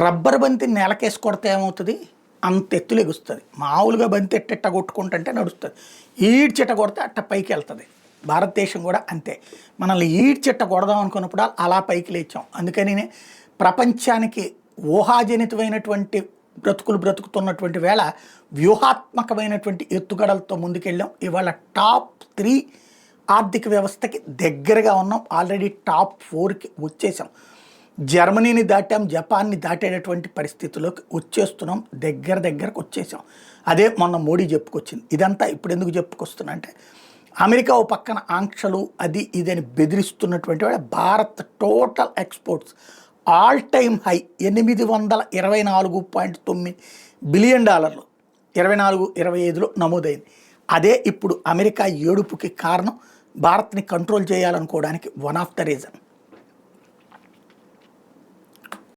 Rubber బంతి నేలకేసి కొడితే ఏమవుతుంది? అంత ఎత్తులు ఎగుస్తుంది. మామూలుగా బంతి ఎట్టెట్ట కొట్టుకుంటుంటే నడుస్తుంది. ఈడ్చిట్ట కొడితే అట్ట పైకి వెళ్తుంది. భారతదేశం కూడా అంతే. మనల్ని ఈడ్చిట్ట కొడదాం అనుకున్నప్పుడు అలా పైకి లేచాం. అందుకని ప్రపంచానికి ఊహాజనితమైనటువంటి బ్రతుకులు బ్రతుకుతున్నటువంటి వేళ వ్యూహాత్మకమైనటువంటి ఎత్తుగడలతో ముందుకెళ్ళాం. ఇవాళ టాప్ 3 ఆర్థిక వ్యవస్థకి దగ్గరగా ఉన్నాం. ఆల్రెడీ టాప్ 4కి వచ్చేసాం. జర్మనీని దాటాం, జపాన్ని దాటేటటువంటి పరిస్థితుల్లోకి వచ్చేస్తున్నాం. దగ్గరకు వచ్చేసాం. అదే మొన్న మోడీ చెప్పుకొచ్చింది. ఇదంతా ఇప్పుడు ఎందుకు చెప్పుకొస్తున్నా అంటే, అమెరికా ఓ పక్కన ఆంక్షలు అది ఇదని బెదిరిస్తున్నటువంటి వాడు Bharat total exports all time high $824.9 billion 24-25లో నమోదైంది. అదే ఇప్పుడు అమెరికా ఏడుపుకి కారణం. భారత్ని కంట్రోల్ చేయాలనుకోవడానికి వన్ ఆఫ్ ద రీజన్.